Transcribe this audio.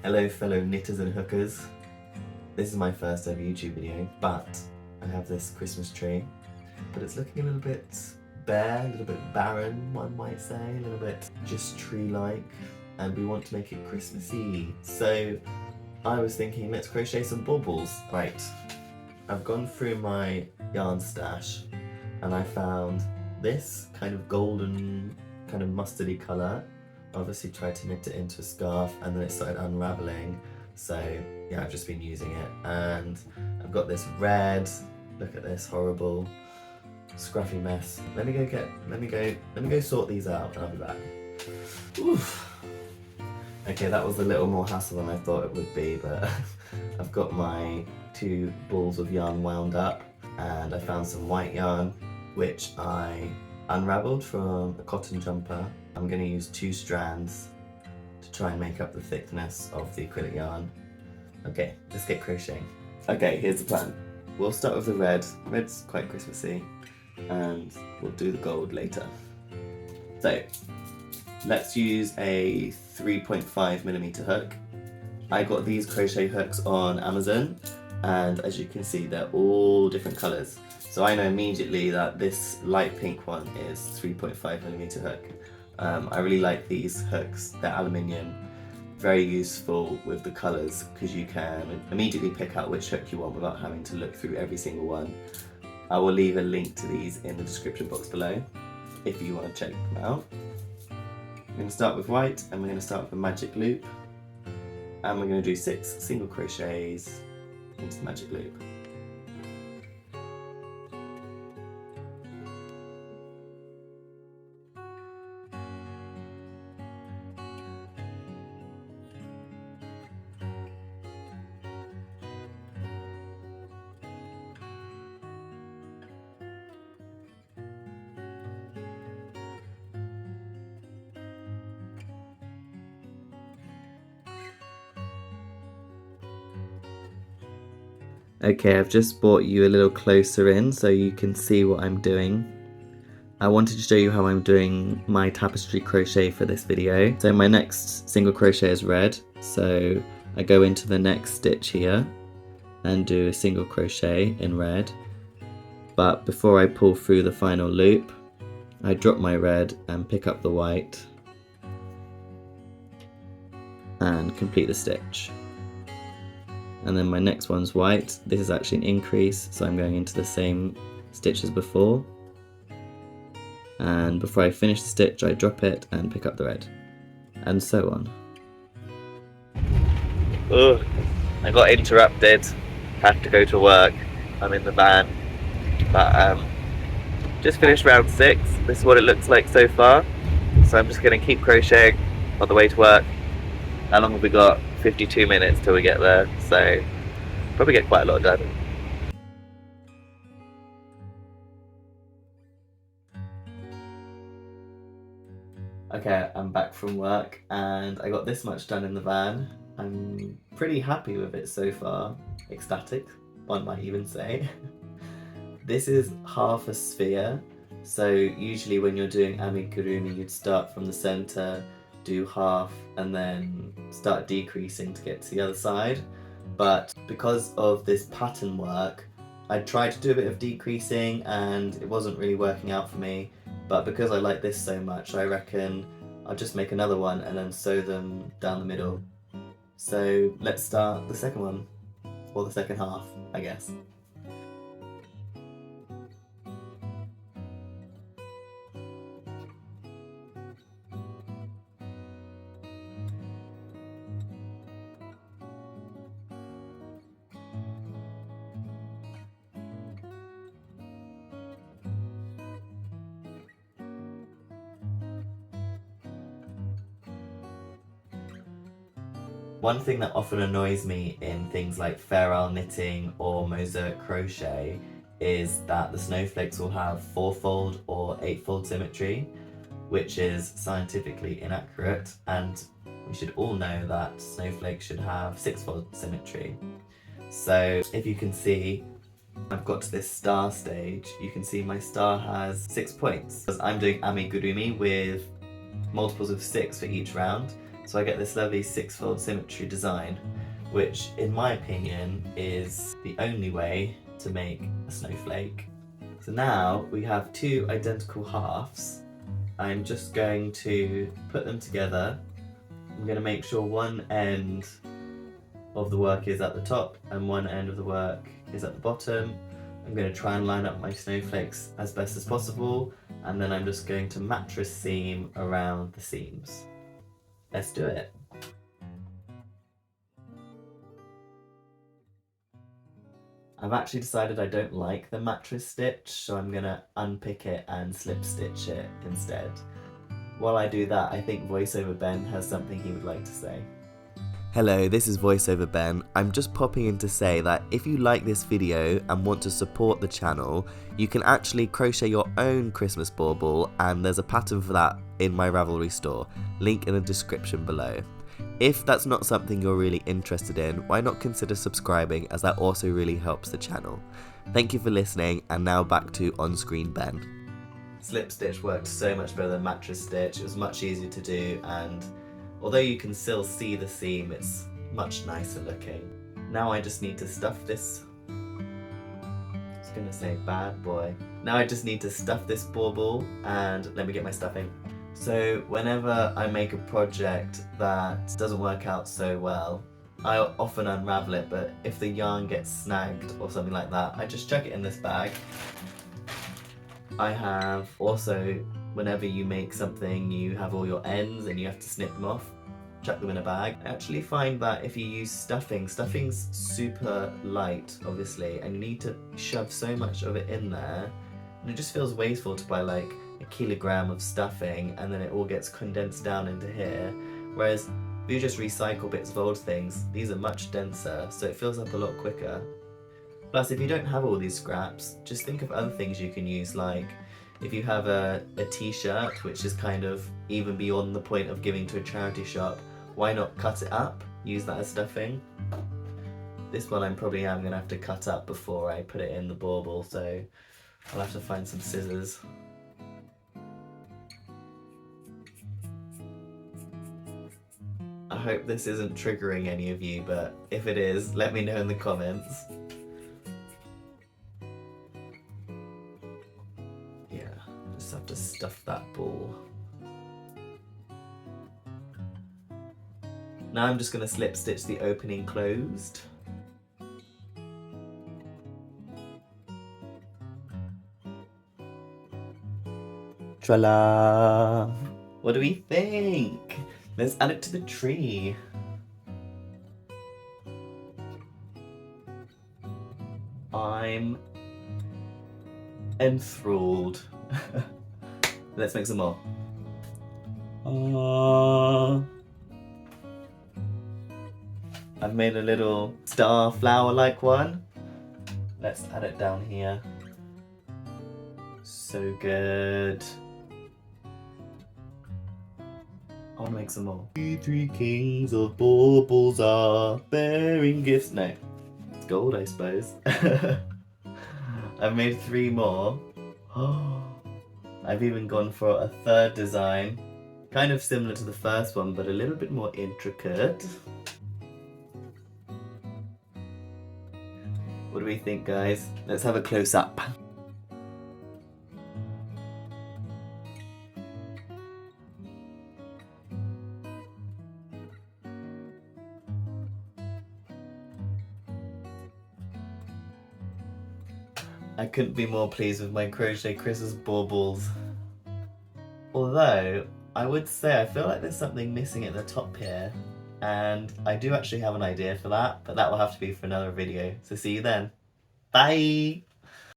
Hello fellow knitters and hookers. This is my first ever YouTube video, but I have this Christmas tree, but it's looking a little bit bare, a little bit barren, one might say, a little bit just tree-like, and we want to make it Christmassy. So I was thinking, let's crochet some baubles. Right, I've gone through my yarn stash and I found this kind of golden, kind of mustardy colour. Obviously tried to knit it into a scarf and then it started unravelling, so yeah, I've just been using it. And I've got this red, look at this horrible scruffy mess. Let me go sort these out and I'll be back. Oof. Okay, that was a little more hassle than I thought it would be, but I've got my 2 balls of yarn wound up and I found some white yarn which I unravelled from a cotton jumper. I'm going to use 2 strands to try and make up the thickness of the acrylic yarn. Okay, let's get crocheting. Okay, here's the plan. We'll start with the red. Red's quite Christmassy, and we'll do the gold later. So, let's use a 3.5mm hook. I got these crochet hooks on Amazon, and as you can see, they're all different colours. So I know immediately that this light pink one is 3.5mm hook. I really like these hooks, they're aluminium, very useful with the colours because you can immediately pick out which hook you want without having to look through every single one. I will leave a link to these in the description box below if you want to check them out. I'm going to start with white and we're going to start with a magic loop, and we're going to do 6 single crochets into the magic loop. Okay, I've just brought you a little closer in so you can see what I'm doing. I wanted to show you how I'm doing my tapestry crochet for this video. So my next single crochet is red, so I go into the next stitch here and do a single crochet in red. But before I pull through the final loop, I drop my red and pick up the white and complete the stitch. And then my next one's white. This is actually an increase, so I'm going into the same stitch as before. And before I finish the stitch, I drop it and pick up the red, and so on. Ugh, I got interrupted, had to go to work, I'm in the van. But just finished round 6, this is what it looks like so far. So I'm just going to keep crocheting on the way to work. How long have we got? 52 minutes till we get there, so probably get quite a lot done. Okay, I'm back from work and I got this much done in the van. I'm pretty happy with it so far. Ecstatic, one might even say. This is half a sphere, so usually when you're doing amigurumi you'd start from the center, do half, and then start decreasing to get to the other side. But because of this pattern work, I tried to do a bit of decreasing and it wasn't really working out for me. But because I like this so much, I reckon I'll just make another one and then sew them down the middle. So let's start the second one, or the second half, I guess. One thing that often annoys me in things like fair isle knitting or mosaic crochet is that the snowflakes will have 4-fold or 8-fold symmetry, which is scientifically inaccurate, and we should all know that snowflakes should have 6-fold symmetry. So if you can see, I've got to this star stage, you can see my star has 6 points. Because I'm doing amigurumi with multiples of 6 for each round, So I get this lovely 6-fold symmetry design, which in my opinion is the only way to make a snowflake. So now we have 2 identical halves. I'm just going to put them together. I'm going to make sure one end of the work is at the top and one end of the work is at the bottom. I'm going to try and line up my snowflakes as best as possible, and then I'm just going to mattress seam around the seams. Let's do it. I've actually decided I don't like the mattress stitch, so I'm going to unpick it and slip stitch it instead. While I do that, I think VoiceOver Ben has something he would like to say. Hello, this is VoiceOver Ben. I'm just popping in to say that if you like this video and want to support the channel, you can actually crochet your own Christmas bauble, and there's a pattern for that in my Revelry store, link in the description below. If that's not something you're really interested in, why not consider subscribing, as that also really helps the channel. Thank you for listening, and now back to on-screen Ben. Slip stitch worked so much better than mattress stitch. It was much easier to do, and although you can still see the seam, it's much nicer looking. Now I just need to stuff this. I was gonna say bad boy. Now I just need to stuff this bauble, and let me get my stuffing. So whenever I make a project that doesn't work out so well, I often unravel it, but if the yarn gets snagged or something like that, I just chuck it in this bag. I have also, whenever you make something, you have all your ends and you have to snip them off, chuck them in a bag. I actually find that if you use stuffing's super light, obviously, and you need to shove so much of it in there, and it just feels wasteful to buy like a kilogram of stuffing and then it all gets condensed down into here. Whereas if you just recycle bits of old things, these are much denser, so it fills up a lot quicker. Plus, if you don't have all these scraps, just think of other things you can use, like if you have a t-shirt, which is kind of even beyond the point of giving to a charity shop, why not cut it up, use that as stuffing? This one I'm probably going to have to cut up before I put it in the bauble, so I'll have to find some scissors. I hope this isn't triggering any of you, but if it is, let me know in the comments. Yeah, just have to stuff that ball. Now I'm just going to slip stitch the opening closed. Tra-la! What do we think? Let's add it to the tree. I'm enthralled. Let's make some more. I've made a little star flower-like one. Let's add it down here. So good. I want to make some more. We 3 kings of baubles are bearing gifts. No, it's gold, I suppose. I've made 3 more. I've even gone for a 3rd design. Kind of similar to the first one, but a little bit more intricate. What do we think, guys? Let's have a close-up. I couldn't be more pleased with my Crochet Christmas baubles. Although, I would say I feel like there's something missing at the top here. And I do actually have an idea for that, but that will have to be for another video. So see you then. Bye!